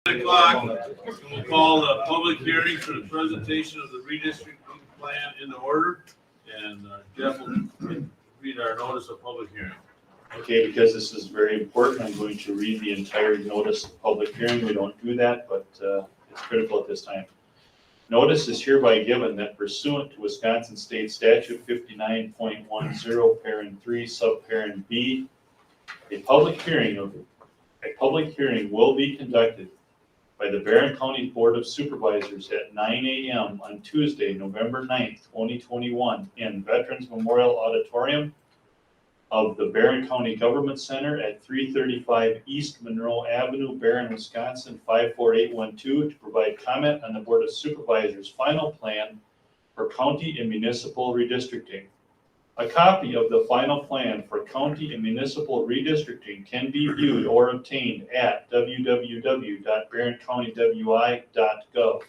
o'clock. We'll call the public hearing for the presentation of the redistricting plan into order. And Jeff will read our notice of public hearing. Okay, because this is very important, I'm going to read the entire notice of public hearing. We don't do that, but it's critical at this time. Notice is hereby given that pursuant to Wisconsin State Statute 59.10, parent 3, subparent B, a public hearing will be conducted by the Barren County Board of Supervisors at 9 a.m. on Tuesday, November 9th, 2021 in Veterans Memorial Auditorium of the Barren County Government Center at 335 East Monroe Avenue, Barren, Wisconsin 54812 to provide comment on the Board of Supervisors' final plan for county and municipal redistricting. A copy of the final plan for county and municipal redistricting can be viewed or obtained at www.barrencountywi.gov.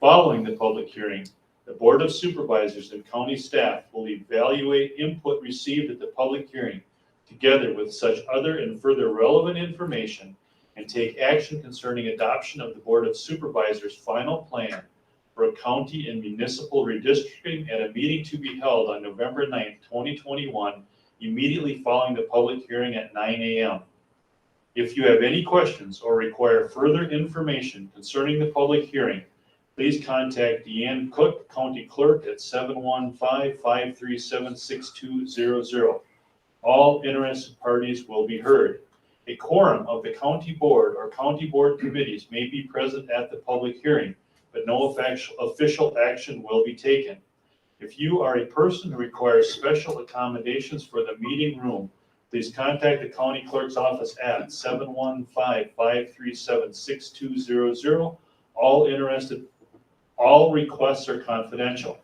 Following the public hearing, the Board of Supervisors and county staff will evaluate input received at the public hearing, together with such other and further relevant information, and take action concerning adoption of the Board of Supervisors' final plan for county and municipal redistricting at a meeting to be held on November 9th, 2021, immediately following the public hearing at 9 a.m. If you have any questions or require further information concerning the public hearing, please contact Deanne Cook, County Clerk at 715-537-6200. All interested parties will be heard. A quorum of the county board or county board committees may be present at the public hearing, but no official action will be taken. If you are a person who requires special accommodations for the meeting room, please contact the county clerk's office at 715-537-6200. All requests are confidential.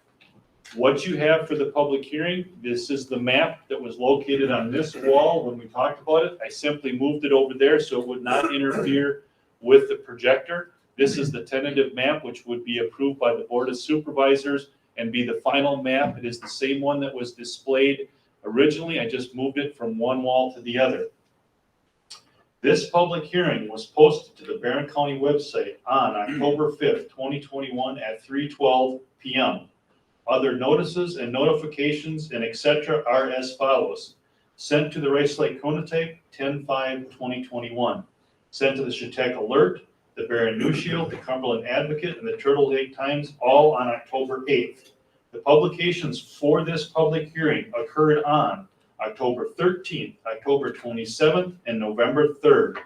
What you have for the public hearing, this is the map that was located on this wall when we talked about it. I simply moved it over there so it would not interfere with the projector. This is the tentative map, which would be approved by the Board of Supervisors and be the final map. It is the same one that was displayed originally. I just moved it from one wall to the other. This public hearing was posted to the Barren County website on October 5th, 2021 at 3:12 p.m. Other notices and notifications and etc. are as follows. Sent to the Rice Lake Chronotype 10/5/2021. Sent to the Chautauqua Alert, the Barren News Shield, the Cumberland Advocate, and the Turtle Lake Times, all on October 8th. The publications for this public hearing occurred on October 13th, October 27th, and November 3rd.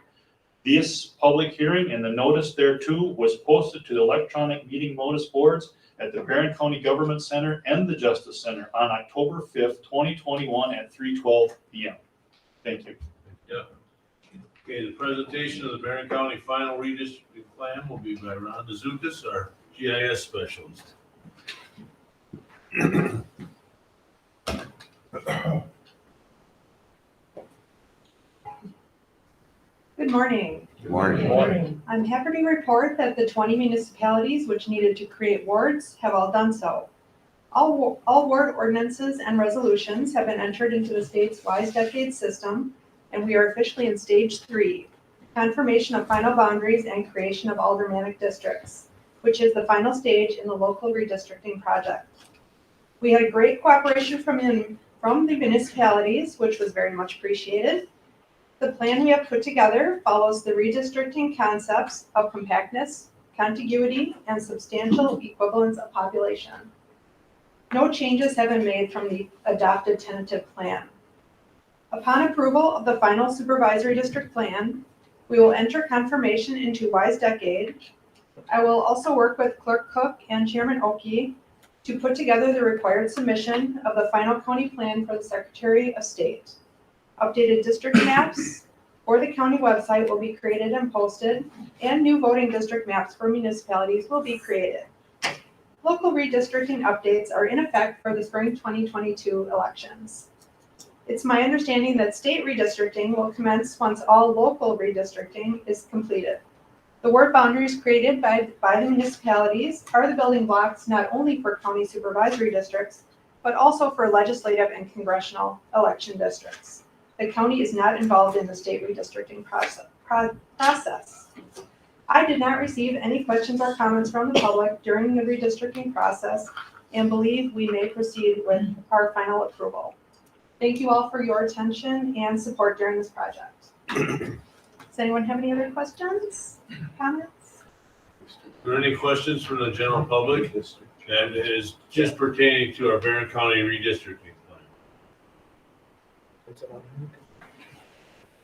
This public hearing and the notice thereto was posted to the electronic meeting notice boards at the Barren County Government Center and the Justice Center on October 5th, 2021 at 3:12 p.m. Thank you. Yeah. Okay, the presentation of the Barren County final redistricting plan will be by Ron Dzukas, our GIS specialist. Good morning. Good morning. Good morning. I'm happy to report that the 20 municipalities which needed to create wards have all done so. All ward ordinances and resolutions have been entered into the state's wise decade system, and we are officially in stage 3, confirmation of final boundaries and creation of aldermanic districts, which is the final stage in the local redistricting project. We had a great cooperation from the municipalities, which was very much appreciated. The plan we have put together follows the redistricting concepts of compactness, contiguity, and substantial equivalence of population. No changes have been made from the adopted tentative plan. Upon approval of the final supervisory district plan, we will enter confirmation into wise decade. I will also work with Clerk Cook and Chairman Oki to put together the required submission of the final county plan for the Secretary of State. Updated district maps for the county website will be created and posted, and new voting district maps for municipalities will be created. Local redistricting updates are in effect for the spring 2022 elections. It's my understanding that state redistricting will commence once all local redistricting is completed. The ward boundaries created by the municipalities are the building blocks not only for county supervisory districts, but also for legislative and congressional election districts. The county is not involved in the state redistricting process. I did not receive any questions or comments from the public during the redistricting process and believe we may proceed with our final approval. Thank you all for your attention and support during this project. Does anyone have any other questions, comments? Are there any questions from the general public that is just pertaining to our Barren County redistricting plan?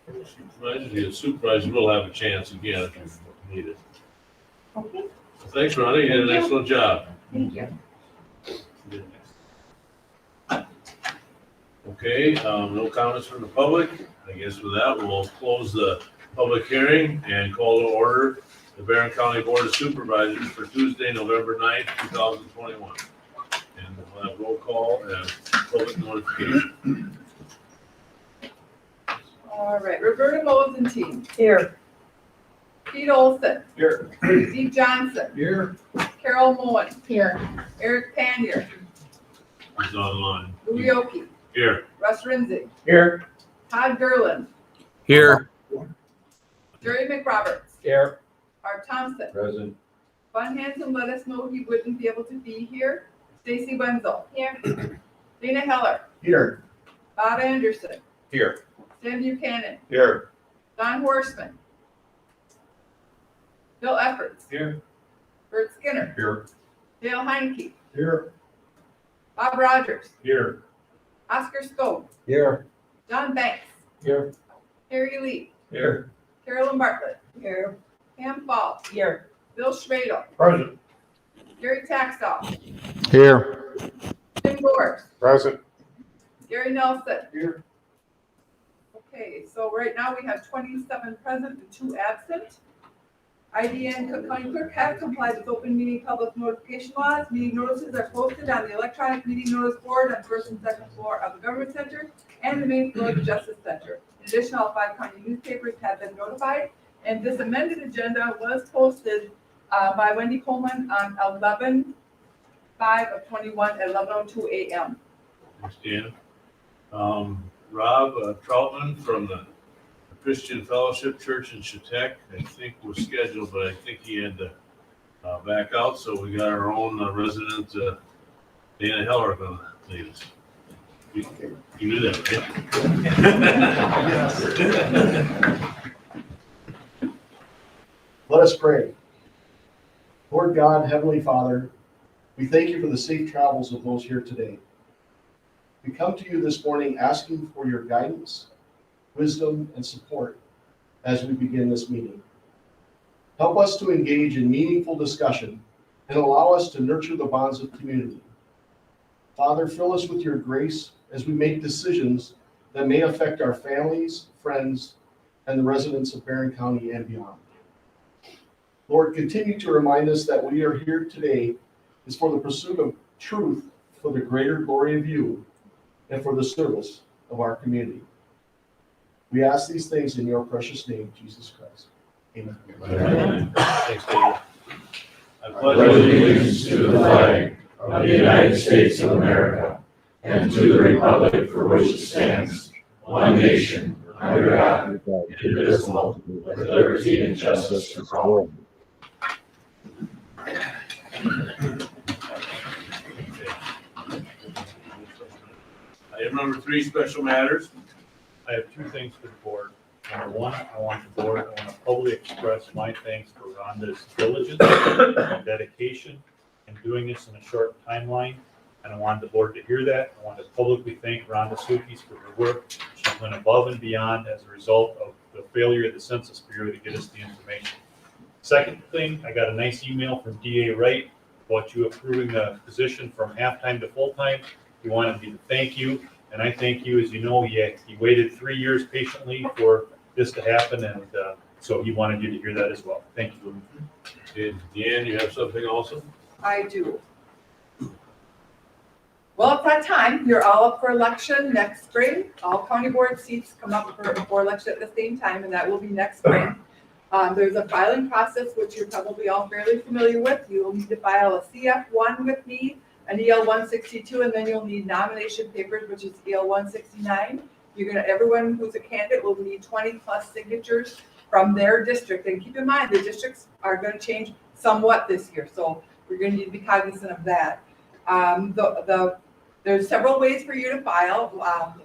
The supervisor will have a chance again if you need it. Okay, Thanks, Ronnie. You did an Thank you. excellent job. thank you. Okay, no comments from the public. I guess with that, we'll close the public hearing and call to order the Barren County Board of Supervisors for Tuesday, November 9th, 2021. And we'll have roll call and public notification. All right, Roberta Mosentein. Here. Pete Olson. Here. Steve Johnson. Here. Carol Moen. Here. Eric Pandier. He's online. Louis Oki. Here. Russ Rinzig. Here. Todd Gerland. Here. Jerry McRoberts. Here. Art Thompson. Present. Von Hansen let us know he wouldn't be able to be here. Stacy Wenzel. Here. Dana Heller. Here. Bob Anderson. Here. Sam Buchanan. Here. Don Horstman. Bill Efforts. Here. Bert Skinner. Here. Dale Heineke. Here. Bob Rogers. Here. Oscar Scope. Here. John Banks. Here. Harry Lee. Here. Carolyn Bartlett. Here. Pam Fall. Here. Bill Schradel. Present. Gary Taxall. Here. Tim Gores. Present. Gary Nelson. Here. Okay, so right now we have 27 present and 2 absent. ID and Cook County Clerk have complied with open meeting public notification laws. Meeting notices are posted on the electronic meeting notice board on first and second floor of the Government Center and the main floor of the Justice Center. In addition, all 5 county newspapers have been notified, and this amended agenda was posted by Wendy Coleman on 11/5/21 at 11:02 a.m. Thanks, Dan. Rob Troutman from the Christian Fellowship Church in Chautauqua, I think was scheduled, but I think he had to back out, so we got our own resident, Dana Heller, going to lead us. You knew that, right? Let us pray. Lord God, Heavenly Father, we thank you for the safe travels of those here today. We come to you this morning asking for your guidance, wisdom, and support as we begin this meeting. Help us to engage in meaningful discussion and allow us to nurture the bonds of community. Father, fill us with your grace as we make decisions that may affect our families, friends, and the residents of Barren County and beyond. Lord, continue to remind us that we are here today is for the pursuit of truth, for the greater glory of you, and for the service of our community. We ask these things in your precious name, Jesus Christ. Amen. Thanks, Dana. I pledge allegiance to the flag of the United States of America and to the republic for which it stands, one nation, under God, indivisible, with liberty and justice for all. Item number 3, special matters. I have 2 things for the board. Number 1, I want to publicly express my thanks for Rhonda's diligence and dedication in doing this in a short timeline. And I want the board to hear that. I want to publicly thank Rhonda Sukis for her work. She went above and beyond as a result of the failure of the Census Bureau to get us the information. Second thing, I got a nice email from DA Wright about you approving the position from half-time to full-time. He wanted me to thank you, and I thank you. As you know, he waited 3 years patiently for this to happen, and so he wanted you to hear that as well. Thank you. Okay, Deanne, you have something also? I do. Well, it's that time. You're all up for election next spring. All county board seats come up for election at the same time, and that will be next spring. There's a filing process, which you're probably all fairly familiar with. You will need to file a CF1 with me, an EL 162, and then you'll need nomination papers, which is EL 169. Everyone who's a candidate will need 20 plus signatures from their district. And keep in mind, the districts are going to change somewhat this year, so we're going to need to be cognizant of that. There's several ways for you to file.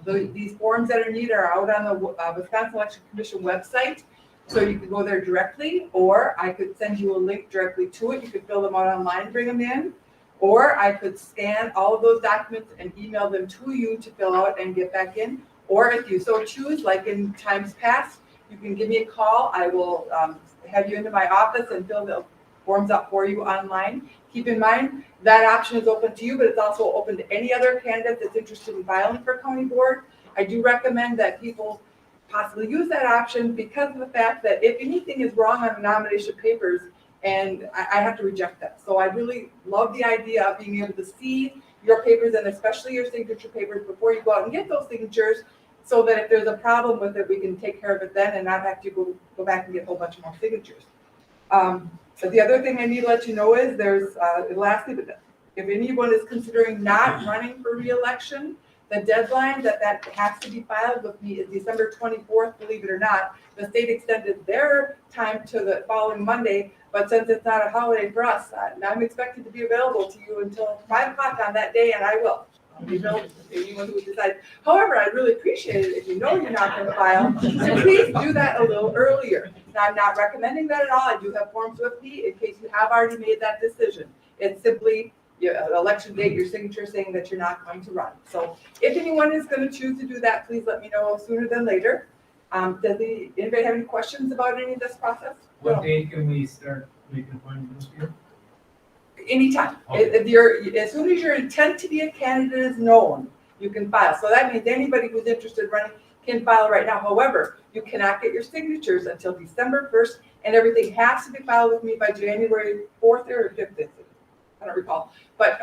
These forms that are needed are out on the Wisconsin Election Commission website, so you can go there directly, or I could send you a link directly to it. You could fill them out online and bring them in, or I could scan all of those documents and email them to you to fill out and get back in. Or if you so choose, like in times past, you can give me a call. I will have you into my office and fill the forms out for you online. Keep in mind, that option is open to you, but it's also open to any other candidate that's interested in filing for county board. I do recommend that people possibly use that option because of the fact that if anything is wrong on the nomination papers, and I have to reject that. So I really love the idea of being able to see your papers and especially your signature papers before you go out and get those signatures, so that if there's a problem with it, we can take care of it then and not have to go back and get a whole bunch more signatures. But the other thing I need to let you know is there's, lastly, but if anyone is considering not running for re-election, the deadline that has to be filed with me is December 24th, believe it or not. The state extended their time to the following Monday, but since it's not a holiday for us, I'm expected to be available to you until 5 o'clock on that day, and I'll be available to anyone who decides. However, I'd really appreciate it if you know you're not going to file, so please do that a little earlier. Now, I'm not recommending that at all. I do have forms with me in case you have already made that decision. It's simply your election date, your signature saying that you're not going to run. So if anyone is going to choose to do that, please let me know sooner than later. Does anybody have any questions about any of this process? What date can we start making appointments here? Anytime. Okay. As soon as your intent to be a candidate is known, you can file. So that means anybody who's interested in running can file right now. However, you cannot get your signatures until December 1st, and everything has to be filed with me by January 4th or 5th. I don't recall. But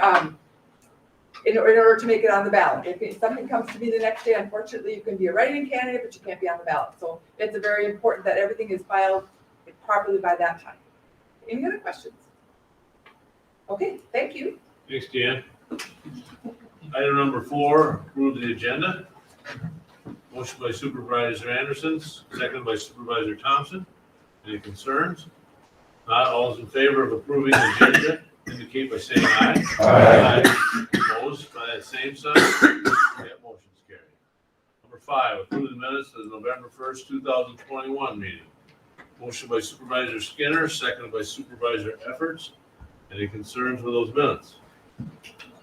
in order to make it on the ballot. If something comes to me the next day, unfortunately, you can be a write-in candidate, but you can't be on the ballot. So it's very important that everything is filed properly by that time. Any other questions? Okay, thank you. Thanks, Dan. Item number 4, approve the agenda. Motion by Supervisor Anderson, seconded by Supervisor Thompson. Any concerns? Not all those in favor of approving the agenda indicate by saying aye. Aye. Opposed by that same sign? That motion's carried. Number 5, approve the minutes of the November 1st, 2021 meeting. Motion by Supervisor Skinner, seconded by Supervisor Efforts. Any concerns with those minutes?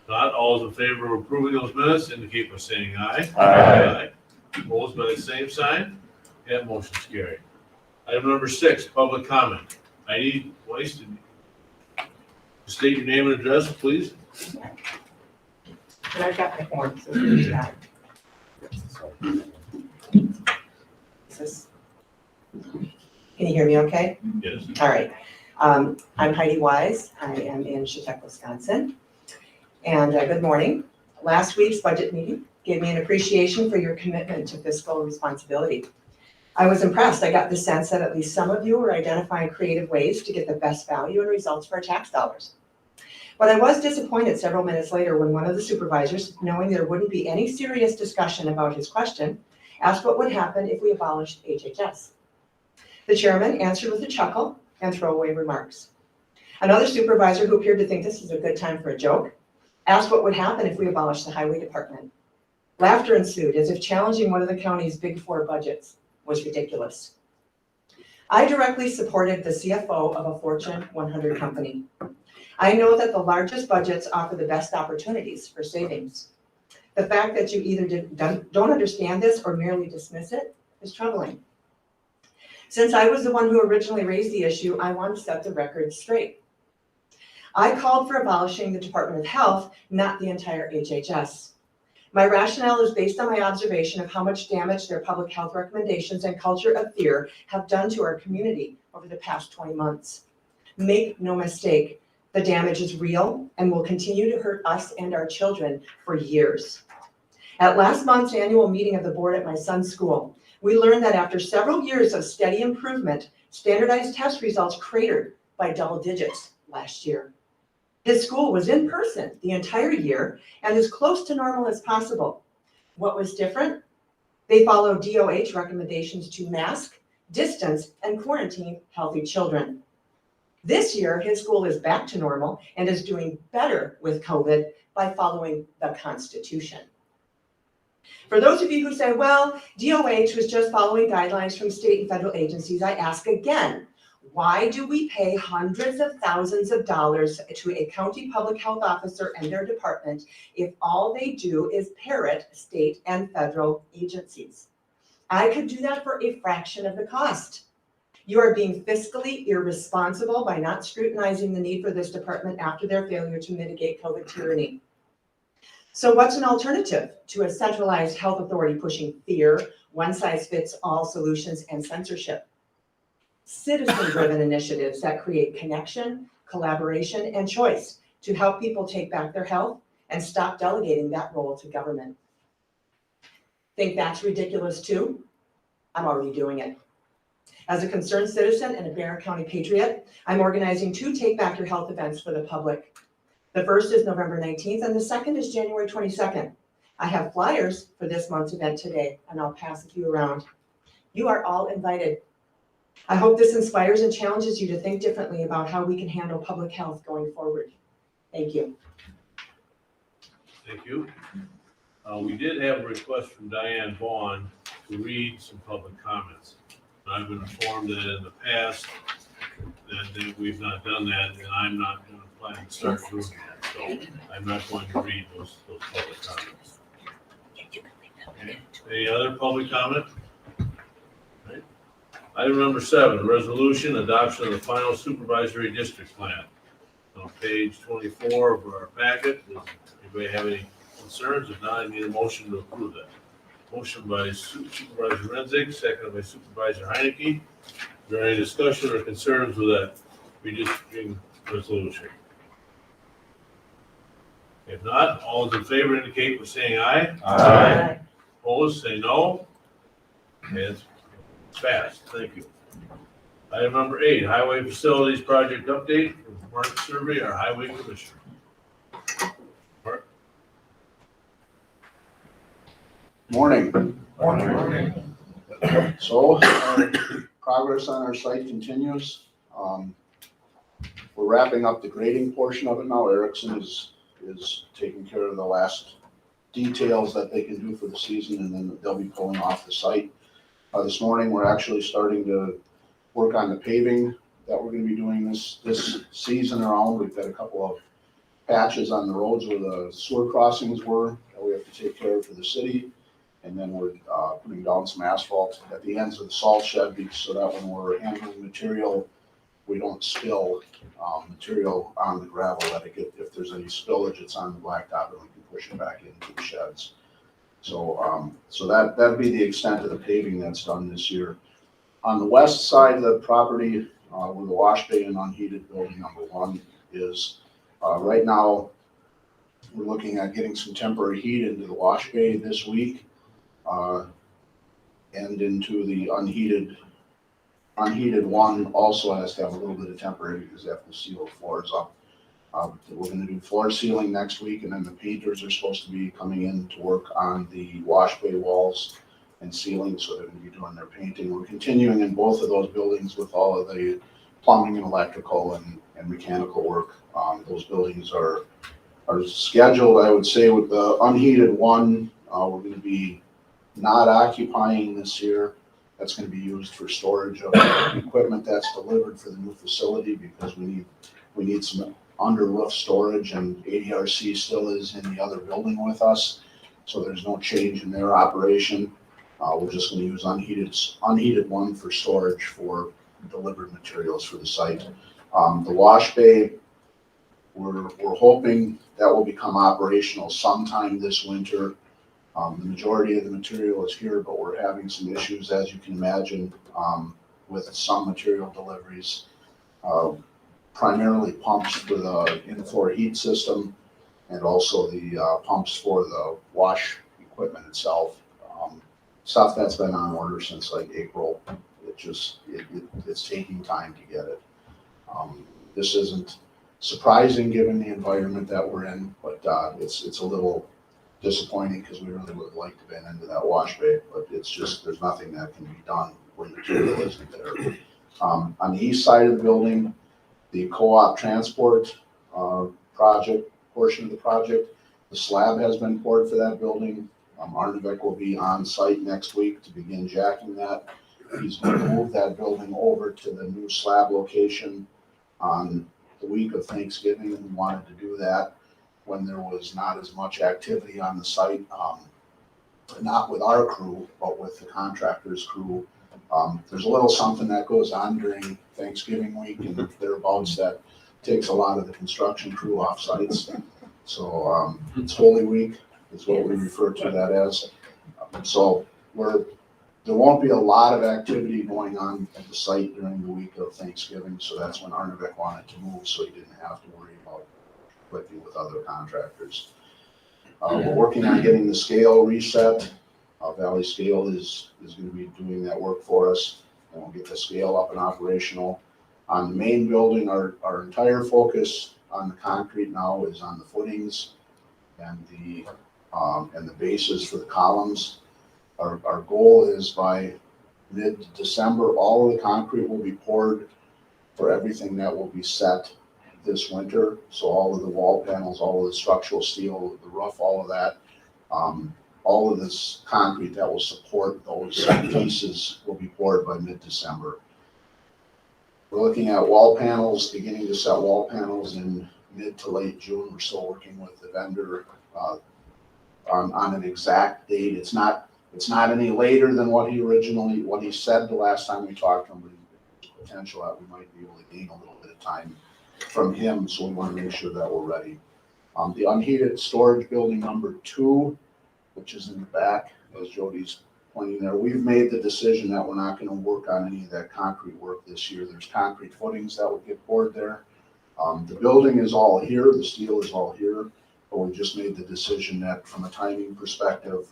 Not all those in favor of approving those minutes indicate by saying aye. Aye. Opposed by the same sign? That motion's carried. Item number 6, public comment. I need Weiss to state your name and address, please. And I've got my form, so here's that. Can you hear me okay? Yes. All right. I'm Heidi Wise. I am in Chautauqua, Wisconsin. And good morning. Last week's budget meeting gave me an appreciation for your commitment to fiscal responsibility. I was impressed. I got the sense that at least some of you were identifying creative ways to get the best value and results for our tax dollars. But I was disappointed several minutes later when one of the supervisors, knowing there wouldn't be any serious discussion about his question, asked what would happen if we abolished HHS. The chairman answered with a chuckle and throwaway remarks. Another supervisor, who appeared to think this was a good time for a joke, asked what would happen if we abolished the highway department. Laughter ensued, as if challenging one of the county's big 4 budgets was ridiculous. I directly supported the CFO of a Fortune 100 company. I know that the largest budgets offer the best opportunities for savings. The fact that you either don't understand this or merely dismiss it is troubling. Since I was the one who originally raised the issue, I want to set the record straight. I called for abolishing the Department of Health, not the entire HHS. My rationale is based on my observation of how much damage their public health recommendations and culture of fear have done to our community over the past 20 months. Make no mistake, the damage is real and will continue to hurt us and our children for years. At last month's annual meeting of the board at my son's school, we learned that after several years of steady improvement, standardized test results cratered by double digits last year. His school was in person the entire year and as close to normal as possible. What was different? They followed DOH recommendations to mask, distance, and quarantine healthy children. This year, his school is back to normal and is doing better with COVID by following the Constitution. For those of you who say, well, DOH was just following guidelines from state and federal agencies, I ask again, why do we pay hundreds of thousands of dollars to a county public health officer and their department if all they do is parrot state and federal agencies? I could do that for a fraction of the cost. You are being fiscally irresponsible by not scrutinizing the need for this department after their failure to mitigate COVID tyranny. So what's an alternative to a centralized health authority pushing fear, one-size-fits-all solutions, and censorship? Citizen-driven initiatives that create connection, collaboration, and choice to help people take back their health and stop delegating that role to government. Think that's ridiculous too? I'm already doing it. As a concerned citizen and a Barren County patriot, I'm organizing 2 Take Back Your Health events for the public. The first is November 19th and the second is January 22nd. I have flyers for this month's event today and I'll pass a few around. You are all invited. I hope this inspires and challenges you to think differently about how we can handle public health going forward. Thank you. Thank you. We did have a request from Diane Vaughn to read some public comments. I've been informed that in the past that we've not done that, and I'm not going to plan to start doing that. So I'm not going to read those public comments. Okay. Any other public comment? Right. Item number 7, resolution adoption of the final supervisory district plan. On page 24 of our packet. Does anybody have any concerns? If not, I need a motion to approve that. Motion by Supervisor Renzig, seconded by Supervisor Heineke. Is there any discussion or concerns with that redistricting resolution? If not, all those in favor indicate by saying aye. Aye. Opposed, say no. And it's passed. Thank you. Item number 8, highway facilities project update from Mark Survey, our highway commissioner. Mark. Morning. Morning. So, progress on our site continues. We're wrapping up the grading portion of it now. Erickson is taking care of the last details that they can do for the season, and then they'll be pulling off the site. This morning, we're actually starting to work on the paving that we're gonna be doing this season around. We've got a couple of patches on the roads where the sewer crossings were that we have to take care of for the city. And then we're putting down some asphalt at the ends of the salt shed so that when we're handling material, we don't spill material on the gravel. That if there's any spillage, it's on the blacktop and we can push it back into the sheds. So that'd be the extent of the paving that's done this year. On the west side of the property, where the wash bay and unheated building number 1 is, right now, we're looking at getting some temporary heat into the wash bay this week. And into the unheated one also has to have a little bit of temporary because they have to seal the floors up. We're going to do floor sealing next week, and then the painters are supposed to be coming in to work on the wash bay walls and ceiling, so they're going to be doing their painting. We're continuing in both of those buildings with all of the plumbing and electrical and mechanical work. Those buildings are scheduled, I would say, with the unheated one, we're going to be not occupying this year. That's going to be used for storage of equipment that's delivered for the new facility because we need some under roof storage, and ADRC still is in the other building with us, so there's no change in their operation. We're just going to use unheated one for storage for delivered materials for the site. The wash bay, we're hoping that will become operational sometime this winter. The majority of the material is here, but we're having some issues, as you can imagine, with some material deliveries, primarily pumps for the in-floor heat system and also the pumps for the wash equipment itself. Stuff that's been on order since like April. It's taking time to get it. This isn't surprising given the environment that we're in, but it's a little disappointing because we really would have liked to have been into that wash bay, but it's just, there's nothing that can be done where material isn't there. On the east side of the building, the co-op transport project, portion of the project, the slab has been poured for that building. Arnavec will be on site next week to begin jacking that. He's going to move that building over to the new slab location on the week of Thanksgiving, and we wanted to do that when there was not as much activity on the site, not with our crew, but with the contractor's crew. There's a little something that goes on during Thanksgiving week and thereabouts that takes a lot of the construction crew off sites. So it's Holy Week is what we refer to that as. So there won't be a lot of activity going on at the site during the week of Thanksgiving, so that's when Arnavec wanted to move, so he didn't have to worry about conflicting with other contractors. We're working on getting the scale reset. Valley Scale is going to be doing that work for us, and we'll get the scale up and operational. On the main building, our entire focus on the concrete now is on the footings and the bases for the columns. Our goal is by mid-December, all of the concrete will be poured for everything that will be set this winter. So all of the wall panels, all of the structural steel, the roof, all of that, all of this concrete that will support those pieces will be poured by mid-December. We're looking at wall panels, beginning to set wall panels in mid to late June. We're still working with the vendor on an exact date. It's not any later than what he said the last time we talked to him, but there's potential that we might be able to gain a little bit of time from him, so we want to make sure that we're ready. The unheated storage building number 2, which is in the back, as Jody's pointing there, we've made the decision that we're not going to work on any of that concrete work this year. There's concrete footings that will get poured there. The building is all here, the steel is all here, but we just made the decision that from a timing perspective,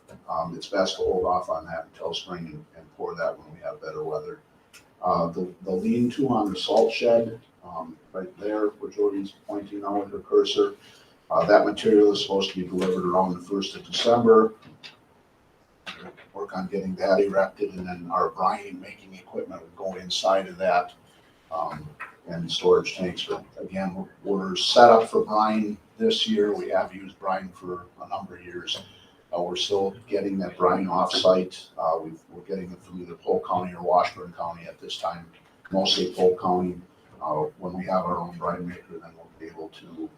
it's best to hold off on that until spring and pour that when we have better weather. The lean-to on the salt shed, right there where Jody's pointing now with her cursor, that material is supposed to be delivered around the 1st of December. Work on getting that erected, and then our brine making equipment will go inside of that, and storage tanks. But again, we're set up for brine this year. We have used brine for a number of years. We're still getting that brine off-site. We're getting it from either Polk County or Washburn County at this time, mostly Polk County. When we have our own brine maker, then we'll be able to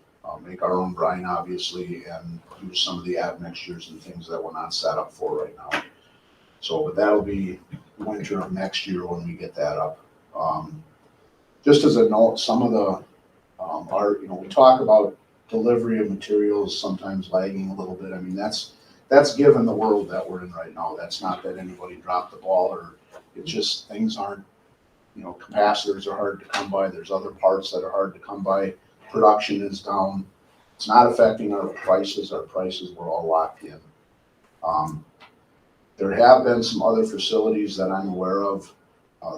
make our own brine, obviously, and use some of the admixtures and things that we're not set up for right now. So, but that'll be winter of next year when we get that up. Just as a note, some of the, we talk about delivery of materials sometimes lagging a little bit. I mean, that's given the world that we're in right now. That's not that anybody dropped the ball, or it's just things aren't, capacitors are hard to come by. There's other parts that are hard to come by. Production is down. It's not affecting our prices. Our prices were all locked in. There have been some other facilities that I'm aware of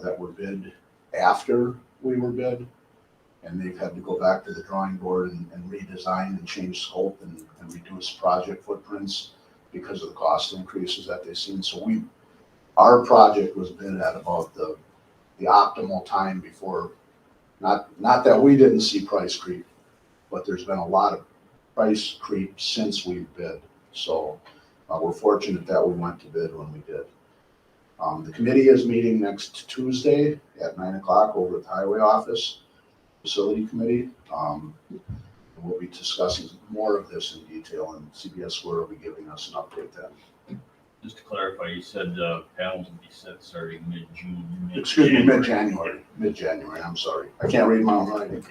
that were bid after we were bid, and they've had to go back to the drawing board and redesign and change scope and reduce project footprints because of the cost increases that they've seen. So our project was bid at about the optimal time before, not that we didn't see price creep, but there's been a lot of price creep since we've bid. So we're fortunate that we went to bid when we did. The committee is meeting next Tuesday at 9 o'clock over at the highway office, facility committee. We'll be discussing more of this in detail, and CBS Square will be giving us an update then. Just to clarify, you said panels will be set starting mid-June. Excuse me, mid-January, I'm sorry. I can't read my own writing.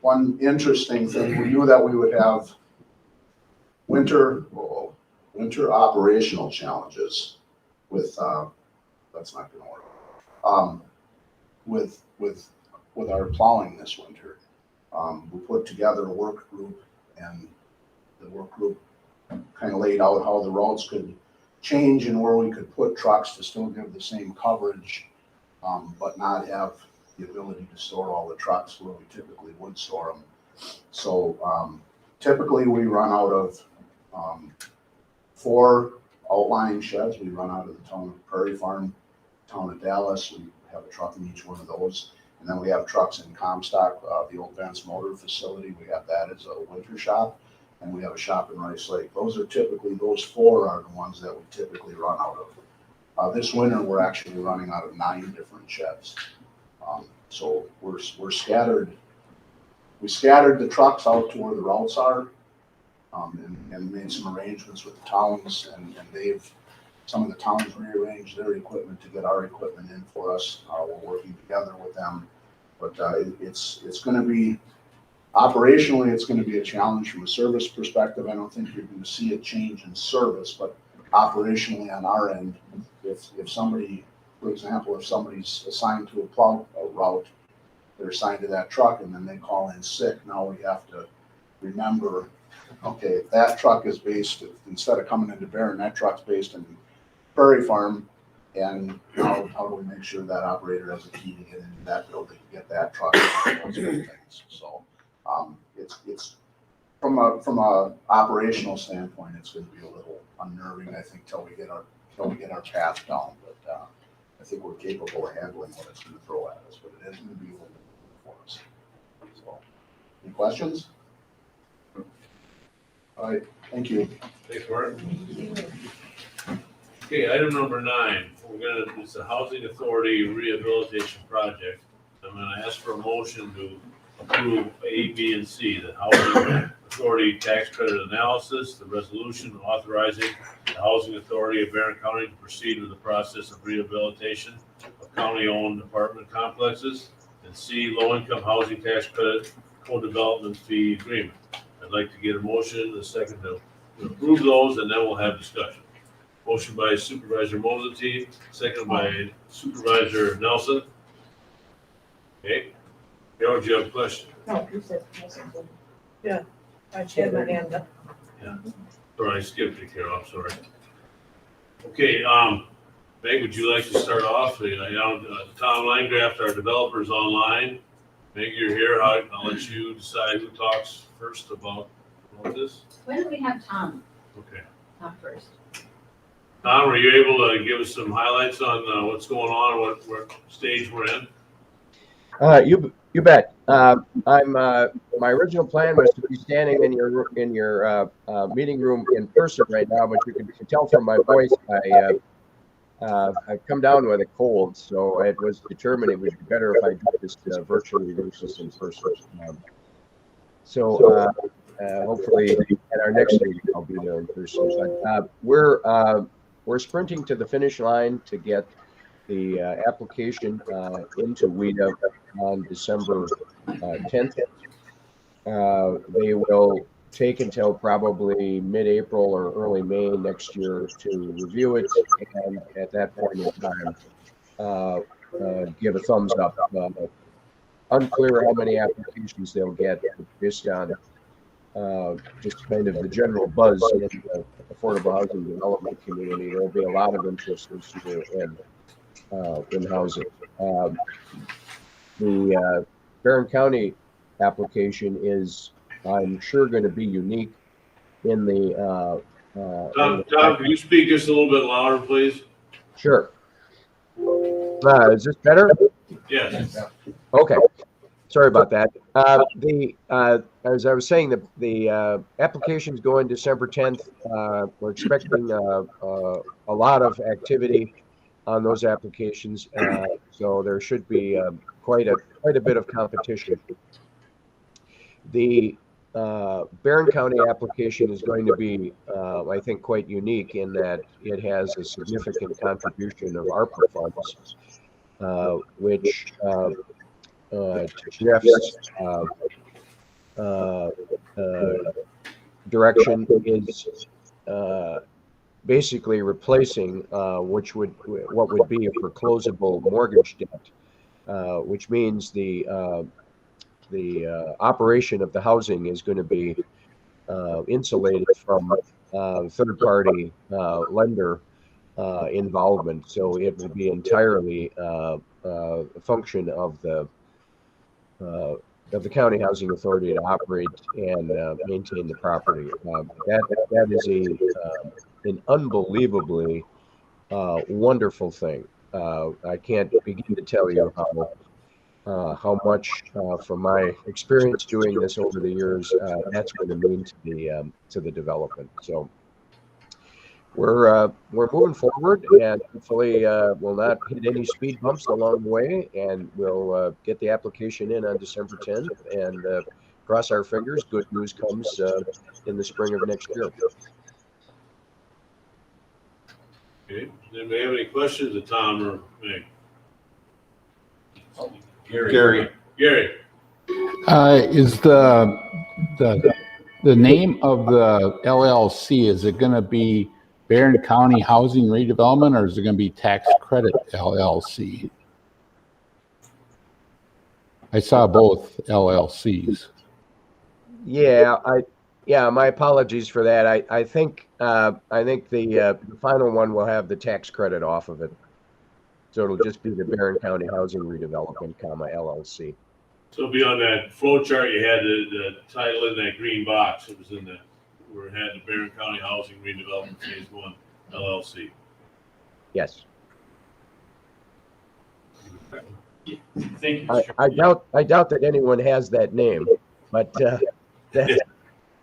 One interesting thing, we knew that we would have winter operational challenges with, that's not gonna work, with our plowing this winter. We put together a work group, and the work group kind of laid out how the roads could change and where we could put trucks to still give the same coverage, but not have the ability to store all the trucks where we typically would store them. So typically we run out of 4 outlying sheds. We run out of the town of Prairie Farm, town of Dallas. We have a truck in each one of those. And then we have trucks in Comstock, the old Vance Motor Facility. We have that as a winter shop. And we have a shop in Rice Lake. Those four are the ones that we typically run out of. This winter, we're actually running out of 9 different sheds. So we're scattered. We scattered the trucks out to where the routes are, and made some arrangements with the towns, and some of the towns rearranged their equipment to get our equipment in for us. We're working together with them, but it's going to be, operationally, it's going to be a challenge from a service perspective. I don't think you're going to see a change in service, but operationally on our end, if somebody, for example, if somebody's assigned to a plow route, they're assigned to that truck and then they call in sick, now we have to remember, okay, that truck is based, instead of coming into Barren, that truck's based in Prairie Farm, and how do we make sure that operator has a key to get into that building, get that truck, those sort of things. So it's from a operational standpoint, it's going to be a little unnerving, I think, till we get our path down. But I think we're capable of handling what it's going to throw at us. But it is going to be a little bit for us. So, any questions? All right, thank you. Thanks, Martin. Okay, item number 9. It's a Housing Authority Rehabilitation Project. I'm gonna ask for a motion to approve A, B, and C, the Housing Authority Tax Credit Analysis, the resolution authorizing the Housing Authority of Barren County to proceed with the process of rehabilitation of county-owned apartment complexes, and C, low-income housing tax credit co-development fee agreement. I'd like to get a motion, a second to approve those, and then we'll have discussion. Motion by Supervisor Mosetti, second by Supervisor Nelson. Okay, Carol, do you have a question? No, you said. Yeah, I had my hand up. Sorry, I skipped it, Carol, I'm sorry. Okay, Meg, would you like to start off? Tom Landgraf, our developer's online. Meg, you're here, I'll let you decide who talks first about this. Why don't we have Tom Okay. talk first? Tom, were you able to give us some highlights on what's going on, what stage we're in? You bet. My original plan was to be standing in your meeting room in person right now, but you can tell from my voice I've come down with a cold, so it was determined it would be better if I do this virtually versus in person. Hopefully at our next meeting I'll be there in person. But we're sprinting to the finish line to get the application into WEDA on December 10th. They will take until probably mid-April or early May next year to review it, and at that point in time, give a thumbs up. Unclear how many applications they'll get based on just kind of the general buzz in the affordable housing development community. There'll be a lot of interest this year in housing. The Barren County application is, I'm sure, going to be unique in the. Tom, can you speak just a little bit louder, please? Sure. Is this better? Yes. Okay. Sorry about that. As I was saying, the applications go in December 10th. We're expecting a lot of activity on those applications, so there should be quite a bit of competition. The Barren County application is going to be, I think, quite unique in that it has a significant contribution of ARPA funds, which Jeff's direction is basically replacing what would be a foreclosable mortgage debt, which means the operation of the housing is going to be insulated from third-party lender involvement. So it will be entirely a function of the county housing authority to operate and maintain the property. That is an unbelievably wonderful thing. I can't begin to tell you how much from my experience doing this over the years that's going to mean to the development. So we're moving forward, and hopefully we'll not hit any speed bumps along the way, and we'll get the application in on December 10th, and cross our fingers. Good news comes in the spring of next year. Okay, anybody have any questions of Tom or Meg? Gary. Is the name of the LLC, is it going to be Barren County Housing Redevelopment, or is it going to be Tax Credit LLC? I saw both LLCs. Yeah, my apologies for that. I think the final one will have the tax credit off of it. So it'll just be the Barren County Housing Redevelopment, LLC. So it'll be on that flow chart, you had the title in that green box. It was in the, where it had the Barren County Housing Redevelopment Phase 1 LLC. Yes. Thank you. I doubt that anyone has that name, but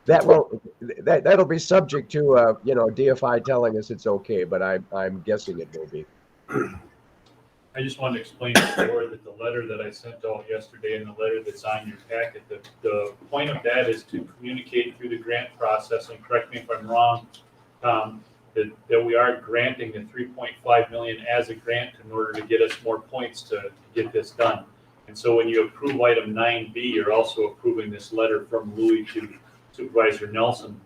that'll be subject to DFI telling us it's okay, but I'm guessing it will be. I just wanted to explain to the board that the letter that I sent out yesterday and the letter that's on your packet, the point of that is to communicate through the grant process, and correct me if I'm wrong, that we are granting the 3.5 million as a grant in order to get us more points to get this done. And so when you approve item 9B, you're also approving this letter from Louis to Supervisor Nelson,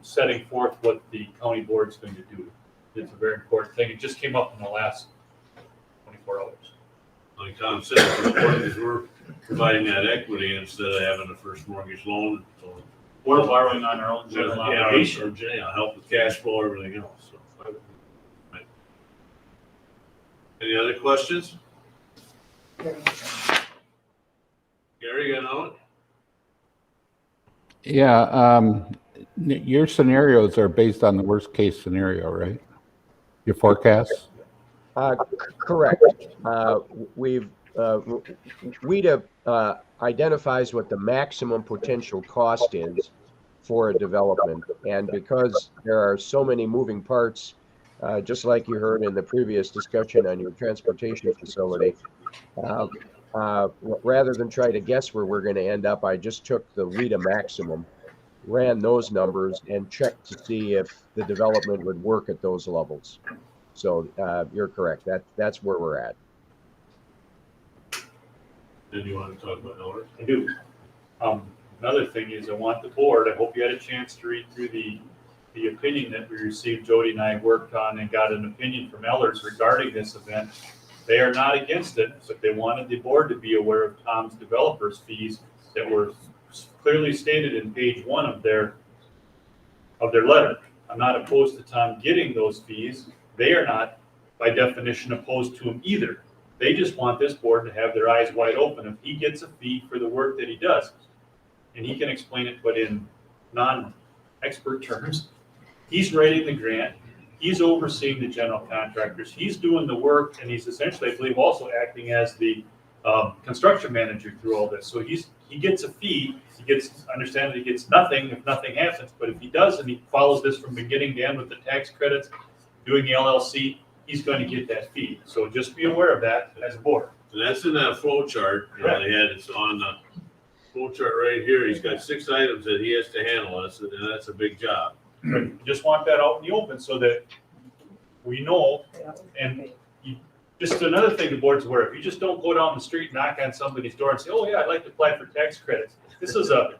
setting forth what the county board's going to do. It's a very important thing. It just came up in the last 24 hours. Like Tom said, it's important because we're providing that equity instead of having a first mortgage loan. So, We're borrowing on our own general obligation. Help with cash flow, everything else. So, right. Any other questions? Gary, you got on? Yeah, your scenarios are based on the worst case scenario, right? Your forecasts? Correct. WIDA identifies what the maximum potential cost is for a development, and because there are so many moving parts, just like you heard in the previous discussion on your transportation facility, rather than try to guess where we're going to end up, I just took the WIDA maximum, ran those numbers, and checked to see if the development would work at those levels. So you're correct. That's where we're at. Then you want to talk about Elder? I do. Another thing is I want the board, I hope you had a chance to read through the opinion that we received. Jody and I worked on and got an opinion from Ellers regarding this event. They are not against it, but they wanted the board to be aware of Tom's developers fees that were clearly stated in page 1 of their letter. I'm not opposed to Tom getting those fees. They are not, by definition, opposed to him either. They just want this board to have their eyes wide open. If he gets a fee for the work that he does, and he can explain it, but in non-expert terms, he's writing the grant, he's overseeing the general contractors, he's doing the work, and he's essentially, I believe, also acting as the construction manager through all this. So he gets a fee. Understand that he gets nothing if nothing happens, but if he does and he follows this from beginning to end with the tax credits, doing the LLC, he's going to get that fee. So just be aware of that as a board. And that's in that flow chart. They had it's on the flow chart right here. He's got 6 items that he has to handle, and that's a big job. Right. Just want that out in the open so that we know. And just another thing the board's aware of, you just don't go down the street and knock on somebody's door and say, oh yeah, I'd like to apply for tax credits. This is a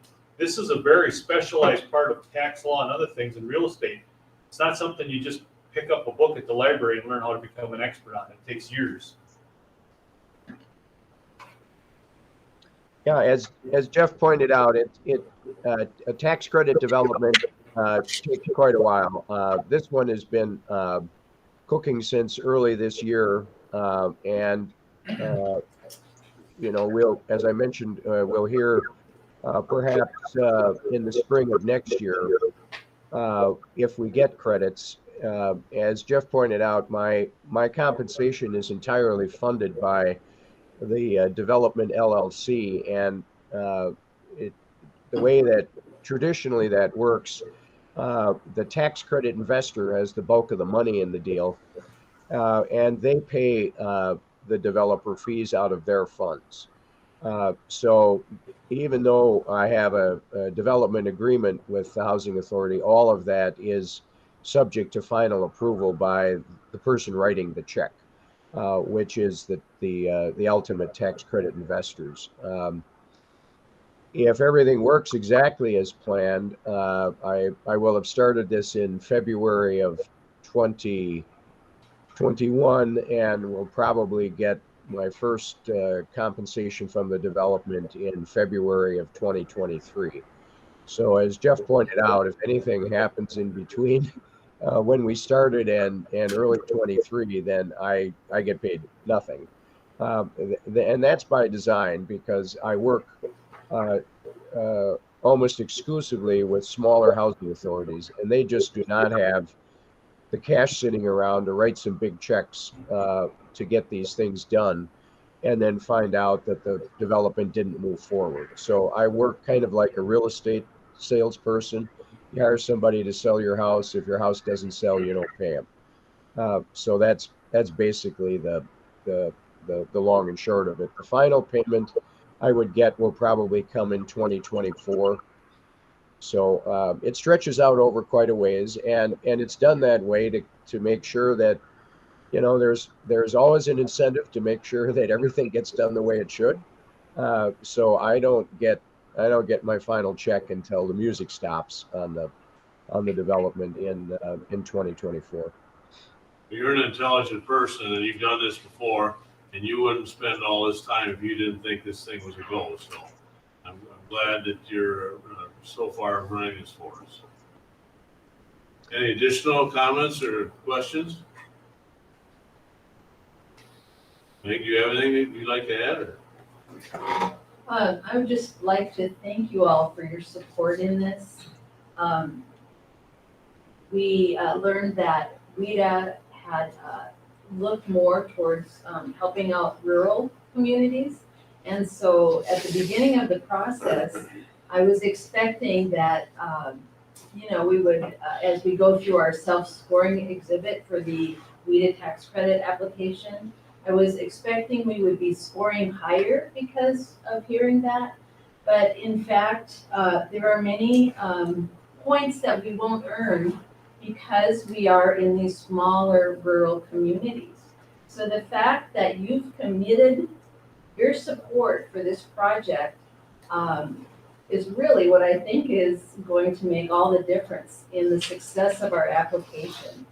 very specialized part of tax law and other things in real estate. It's not something you just pick up a book at the library and learn how to become an expert on. It takes years. Yeah, as Jeff pointed out, a tax credit development takes quite a while. This one has been cooking since early this year, and we'll, as I mentioned, we'll hear perhaps in the spring of next year if we get credits. As Jeff pointed out, my compensation is entirely funded by the development LLC, and the way that traditionally that works, the tax credit investor has the bulk of the money in the deal, and they pay the developer fees out of their funds. So even though I have a development agreement with the housing authority, all of that is subject to final approval by the person writing the check, which is the ultimate tax credit investors. If everything works exactly as planned, I will have started this in February of 2021, and will probably get my first compensation from the development in February of 2023. So as Jeff pointed out, if anything happens in between when we started and early 23, then I get paid nothing. And that's by design, because I work almost exclusively with smaller housing authorities, and they just do not have the cash sitting around to write some big checks to get these things done, and then find out that the development didn't move forward. So I work kind of like a real estate salesperson. You hire somebody to sell your house. If your house doesn't sell, you don't pay them. So that's basically the long and short of it. The final payment I would get will probably come in 2024. So it stretches out over quite a ways, and it's done that way to make sure that, you know, there's always an incentive to make sure that everything gets done the way it should. So I don't get my final check until the music stops on the development in 2024. You're an intelligent person, and you've done this before, and you wouldn't spend all this time if you didn't think this thing was a goal. So I'm glad that you're so far running this for us. Any additional comments or questions? Meg, do you have anything that you'd like to add? I would just like to thank you all for your support in this. We learned that WIDA had looked more towards helping out rural communities. And so at the beginning of the process, I was expecting that, we would, as we go through our self-scoring exhibit for the WIDA tax credit application, I was expecting we would be scoring higher because of hearing that. But in fact, there are many points that we won't earn because we are in these smaller rural communities. So the fact that you've committed your support for this project is really what I think is going to make all the difference in the success of our application.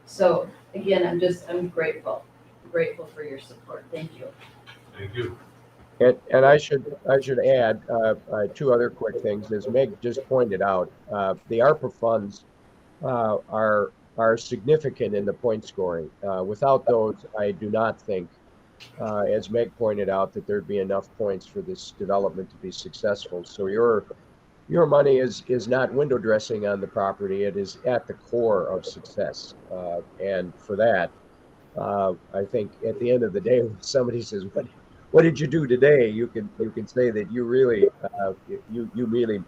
So again, I'm grateful for your support. Thank you. Thank you. And I should add two other quick things. As Meg just pointed out, the ARPA funds are significant in the point scoring. Without those, I do not think, as Meg pointed out, that there'd be enough points for this development to be successful. So your money is not window dressing on the property. It is at the core of success. And for that, I think at the end of the day, when somebody says, what did you do today? You can say that you really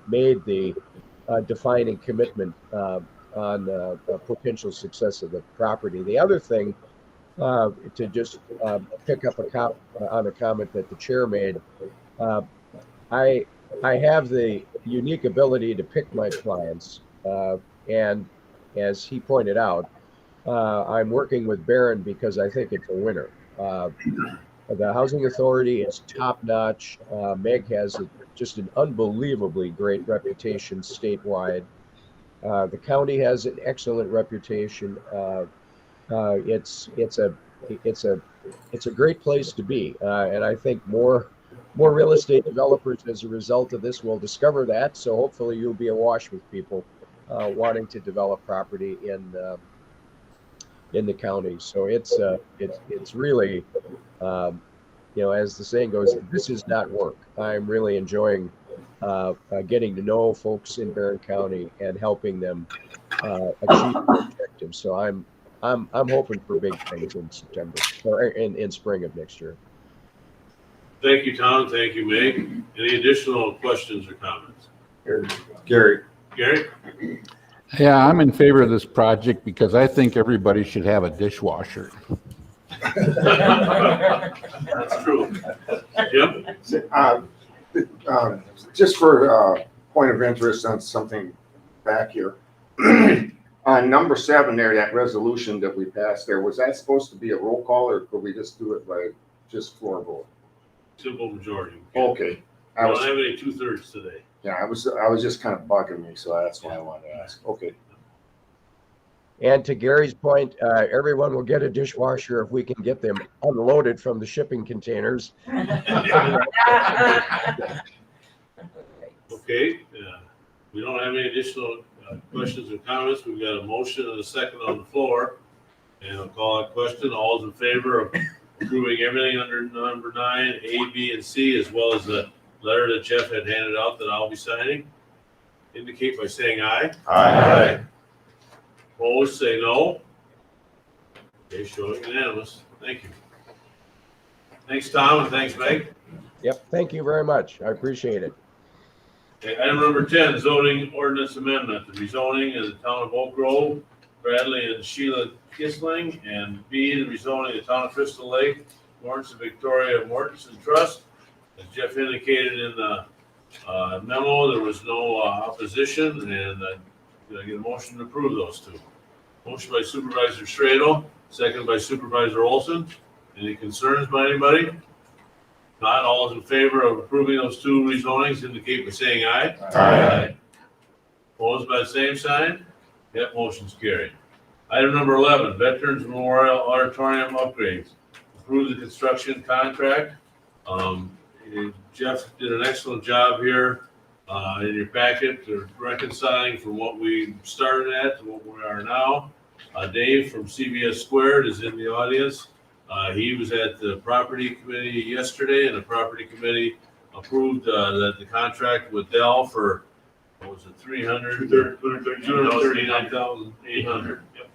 made the defining commitment on potential success of the property. The other thing, to just pick up on a comment that the chair made, I have the unique ability to pick my clients, and as he pointed out, I'm working with Barren because I think it's a winner. The housing authority is top notch. Meg has just an unbelievably great reputation statewide. The county has an excellent reputation. It's a great place to be, and I think more real estate developers as a result of this will discover that. So hopefully you'll be awash with people wanting to develop property in the county. So it's really, as the saying goes, this is not work. I'm really enjoying getting to know folks in Barren County and helping them achieve their objectives. So I'm hoping for big things in September or in spring of next year. Thank you, Tom. Thank you, Meg. Any additional questions or comments? Gary. Gary? Yeah, I'm in favor of this project because I think everybody should have a dishwasher. That's true. Jim? Just for point of interest on something back here. On number 7 there, that resolution that we passed there, was that supposed to be a roll call or could we just do it by just floor vote? Simple majority. Okay. I don't have any 2/3 today. Yeah, I was just kind of bugging me, so that's why I wanted to ask. Okay. And to Gary's point, everyone will get a dishwasher if we can get them unloaded from the shipping containers. Okay, we don't have any additional questions or comments. We've got a motion and a second on the floor. And I'll call that question. All those in favor of approving everything under number 9, A, B, and C, as well as the letter that Jeff had handed out that I'll be signing, indicate by saying aye. Aye. Opposed, say no. Okay, show it unanimous. Thank you. Thanks, Tom, and thanks, Meg. Yep, thank you very much. I appreciate it. Okay, item number 10, zoning ordinance amendment, the rezoning of the town of Oak Grove, Bradley and Sheila Kisling, and B, the rezoning of the town of Crystal Lake, Lawrence and Victoria Mortensen Trust. As Jeff indicated in the memo, there was no opposition, and did I get a motion to approve those two? Motion by Supervisor Stradle, second by Supervisor Olson. Any concerns by anybody? Not all is in favor of approving those two rezonings, indicate by saying aye. Aye. Opposed by the same sign? That motion's carried. Item number 11, Veterans Memorial Auditorium upgrades. Approve the construction contract. Jeff did an excellent job here in your packet, reconciling from what we started at to what we are now. Dave from CBS Squared is in the audience. He was at the property committee yesterday, and the property committee approved that the contract with Dell for, what was it, $239,800. Yep.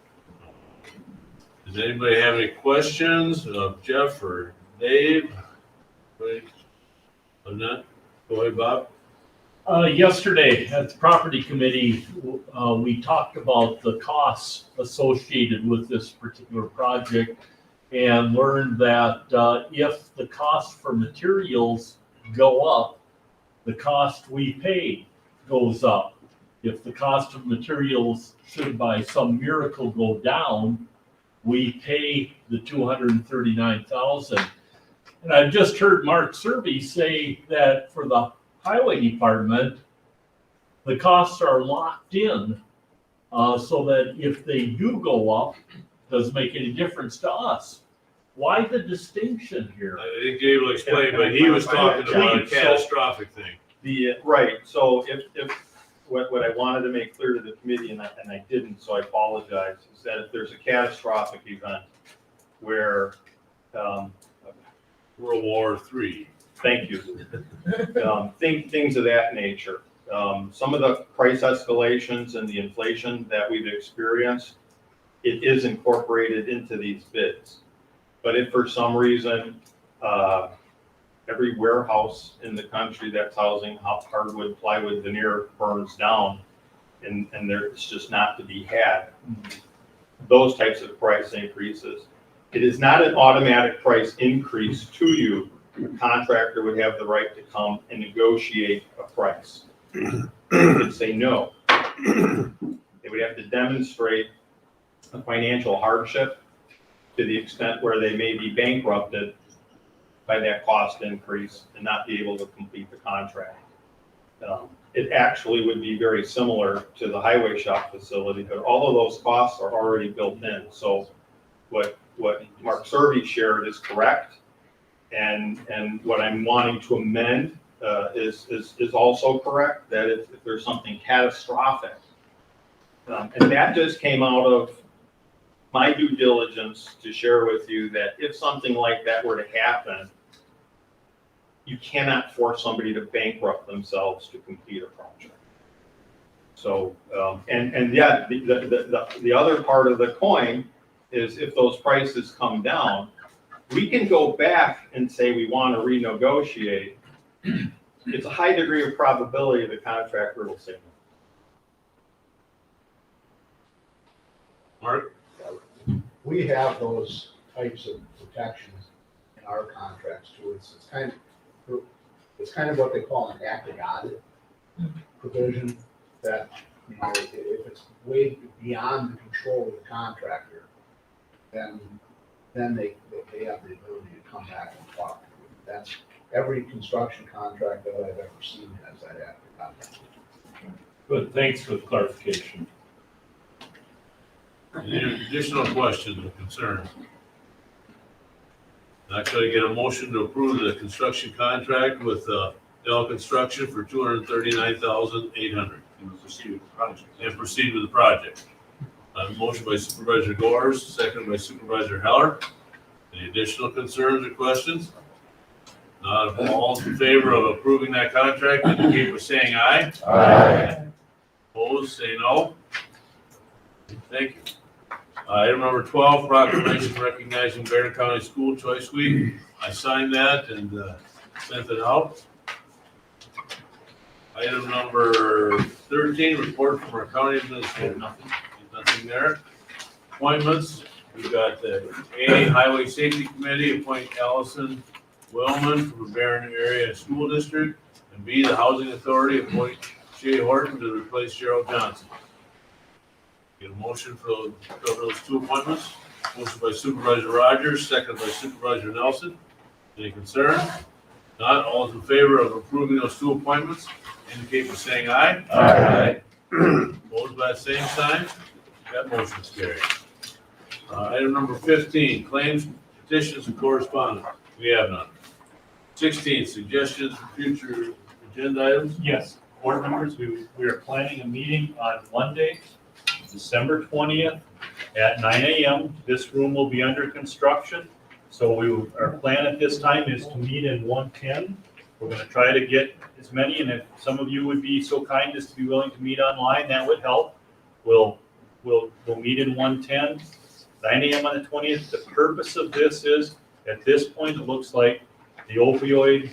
Does anybody have any questions of Jeff or Dave? Not? Go ahead, Bob. Yesterday at the property committee, we talked about the costs associated with this particular project and learned that if the cost for materials go up, the cost we pay goes up. If the cost of materials should by some miracle go down, we pay the $239,000. And I've just heard Mark Serby say that for the highway department, the costs are locked in so that if they do go up, it doesn't make any difference to us. Why the distinction here? I think Dave will explain, but he was talking about a catastrophic thing. Right, so if what I wanted to make clear to the committee, and I didn't, so I apologize, is that if there's a catastrophic event where World War III. Thank you. Things of that nature. Some of the price escalations and the inflation that we've experienced, it is incorporated into these bids. But if for some reason, every warehouse in the country that's housing hardwood, plywood, veneer burns down and it's just not to be had, those types of price increases. It is not an automatic price increase to you. The contractor would have the right to come and negotiate a price. They could say no. They would have to demonstrate a financial hardship to the extent where they may be bankrupted by that cost increase and not be able to complete the contract. It actually would be very similar to the highway shop facility, but all of those costs are already built in. So what Mark Serby shared is correct. And what I'm wanting to amend is also correct, that if there's something catastrophic, and that just came out of my due diligence to share with you that if something like that were to happen, you cannot force somebody to bankrupt themselves to complete a project. So, and yet, the other part of the coin is if those prices come down, we can go back and say we want to renegotiate. It's a high degree of probability the contractor will say no. Mark? We have those types of protections in our contracts too. It's kind of what they call an act of God provision that, you know, if it's way beyond the control of the contractor, then they have the ability to come back and talk. That's every construction contract that I've ever seen has that act of God. Good, thanks for the clarification. Any additional questions or concerns? Not going to get a motion to approve the construction contract with Dell Construction for $239,800. And proceed with the project. Motion by Supervisor Gores, second by Supervisor Heller. Any additional concerns or questions? Not all in favor of approving that contract, indicate by saying aye. Aye. Opposed, say no. Thank you. Item number 12, proclamation recognizing Barren County School Choice Week. I signed that and sent it out. Item number 13, report from our county administrator. Nothing there. Appointments, we've got the A, Highway Safety Committee, appoint Allison Wellman from the Barren Area School District, and B, the Housing Authority, appoint Jay Horton to replace Gerald Johnson. Get a motion for those two appointments. Motion by Supervisor Rogers, second by Supervisor Nelson. Any concern? Not all in favor of approving those two appointments, indicate by saying aye. Aye. Opposed by the same sign. That motion's carried. Item number 15, claims, petitions, and correspondence. We have none. 16, suggestions for future agenda items. Yes, board members, we are planning a meeting on Monday, December 20th at 9 a.m. This room will be under construction. So our plan at this time is to meet in 110. We're going to try to get as many, and if some of you would be so kind as to be willing to meet online, that would help. We'll meet in 110, 9 a.m. on the 20th. The purpose of this is, at this point, it looks like the opioid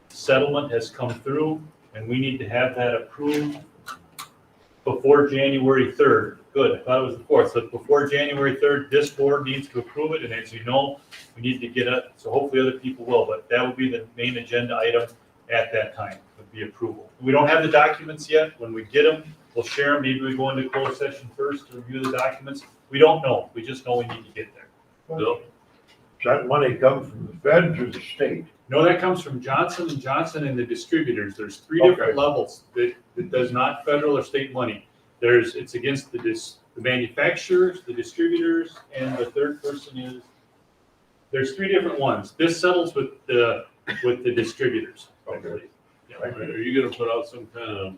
settlement has come through, and we need to have that approved before January 3rd. Good, I thought it was the 4th. So before January 3rd, this board needs to approve it, and as you know, we need to get it, so hopefully other people will, but that will be the main agenda item at that time, would be approval. We don't have the documents yet. When we get them, we'll share them. Maybe we go into closed session first to review the documents. We don't know. We just know we need to get there. Bill? Does that money come from the feds or the state? No, that comes from Johnson & Johnson and the distributors. There's three different levels. That does not federal or state money. It's against the manufacturers, the distributors, and the third person is, there's three different ones. This settles with the distributors, I believe. Are you gonna put out some kind of?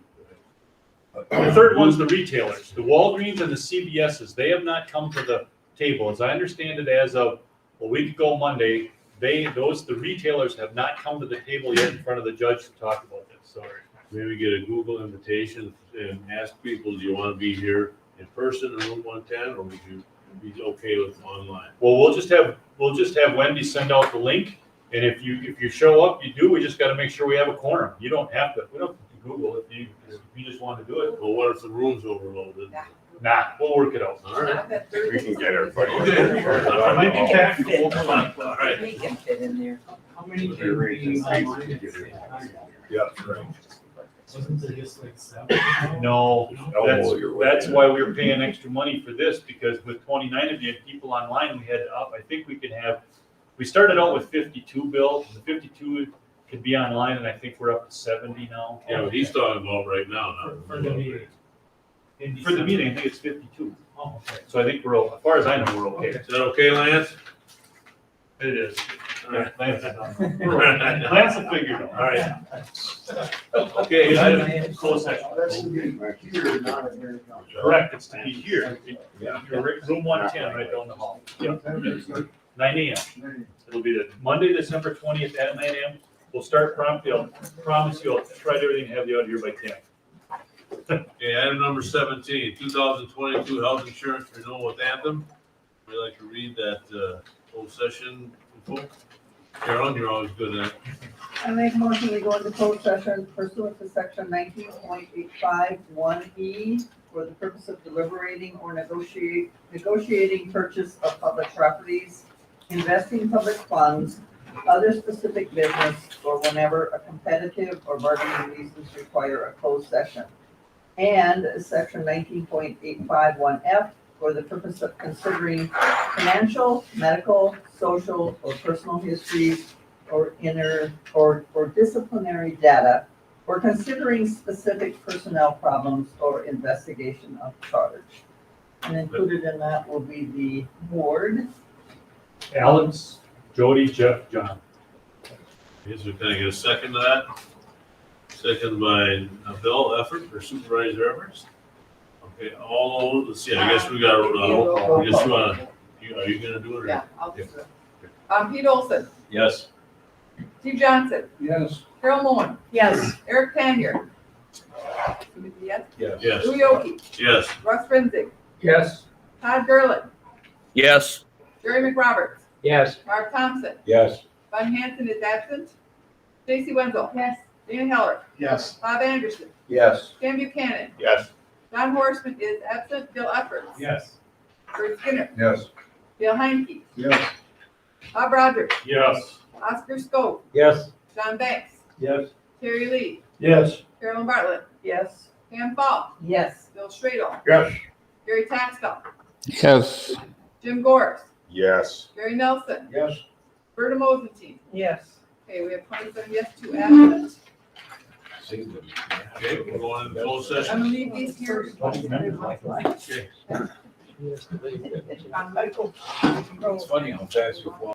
The third one's the retailers, the Walgreens and the CVS's. They have not come to the table. As I understand it, as of a week ago Monday, the retailers have not come to the table yet in front of the judge to talk about this. Sorry. Maybe get a Google invitation and ask people, do you want to be here in person in room 110, or would you be okay with online? Well, we'll just have Wendy send out the link, and if you show up, you do. We just got to make sure we have a quorum. We don't have to Google if you just want to do it. Well, what if the room's overloaded? Nah, we'll work it out. All right. We can get everybody. Okay. It might be tactical. All right. We can fit in there. How many can be online? Yeah, right. Wasn't there just like 7? No, Oh, you're way that's in. why we were paying extra money for this, because with 29 of you people online, we had up, I think we started out with 52, Bill. The 52 could be online, and I think we're up to 70 now. Yeah, but he's talking about right now, For the meeting. For the meeting, I think it's 52. Oh, okay. So I think as far as I know, we're okay. Is that okay, Lance? It is. All right. Lance will figure it out. All right. Okay, item, Closed session. That's to be here, not at Barren County. Correct, it's to be here. Yeah. You're room 110, right down the hall. Yep. 9 a.m. It'll be the Monday, December 20th at 9 a.m. We'll start promptly. I'll promise you, I'll try everything to have you out here by 10. Okay, item number 17, 2022 health insurance renewal with Anthem. We'd like to read that closed session info. Carolyn, you're always good at it. I make a motion to go into closed session pursuant to section 19.851E for the purpose of deliberating or negotiating purchase of public properties, investing public funds, other specific business, or whenever a competitive or bargaining reasons require a closed session. And section 19.851F for the purpose of considering financial, medical, social, or personal histories or or disciplinary data, or considering specific personnel problems or investigation of charge. And included in that will be the board. Alex, Jody, Jeff, John. Okay, so can I get a second to that? Second by Bill Effort or Supervisor Evers. Okay, all those, let's see, I guess we got, I guess you wanna, are you gonna do it or? Yeah, I'll do it. Pete Olson, Yes. Steve Johnson, Yes. Carol Moen, Yes. Eric Tanya. Yes, Yes. Louis Oki, Yes. Russ Frinzig, Yes. Todd Gerlin, Yes. Jerry McRoberts, Yes. Mark Thompson, Yes. Bud Hanson is absent, Stacy Wenzel. Yes. Dan Heller, Yes. Bob Anderson, Yes. Sam Buchanan, Yes. John Horstman is absent, Bill Efforts. Yes. Bert Skinner, Yes. Bill Heinke, Yes. Bob Rogers, Yes. Oscar Scope, Yes. John Banks, Yes. Terry Lee, Yes. Carolyn Bartlett. Yes. Pam Fall, Yes. Bill Stradle, Yes. Gary Taxell, Yes. Jim Gores, Yes. Gary Nelson, Yes. Berta Mosentein. Yes. Okay, we have 27 yes, 2 absent. Okay, we're going into closed I'm session. gonna leave these here. Okay. It's funny how fast you fly.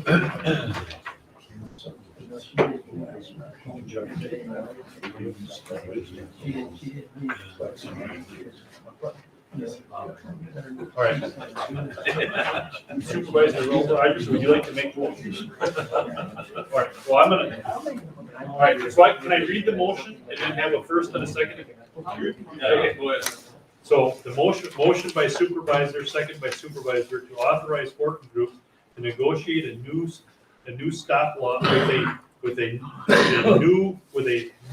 All right. Supervisor Rogers, would you like to make the motion? All right, well, I'm gonna, all right, so can I read the motion and then have a first and a second? Yeah, go ahead. So the motion by supervisor, second by supervisor to authorize working group to negotiate a new stop loss with a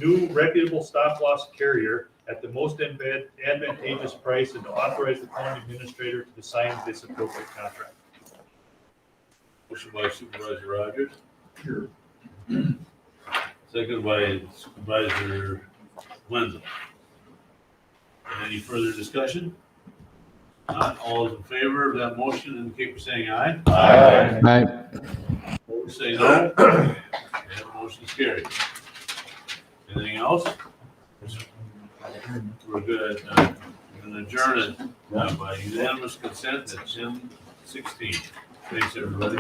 new reputable stop loss carrier at the most advantageous price and to authorize the county administrator to sign this appropriate contract. Motion by Supervisor Rogers. Sure. Second by Supervisor Wenzel. Any further discussion? Not all those in favor of that motion indicate by saying aye. Aye. Aye. Opposed, say no. That motion is carried. Anything else? We're good. We're gonna adjourn it by unanimous consent at 10:16. Thanks, everybody.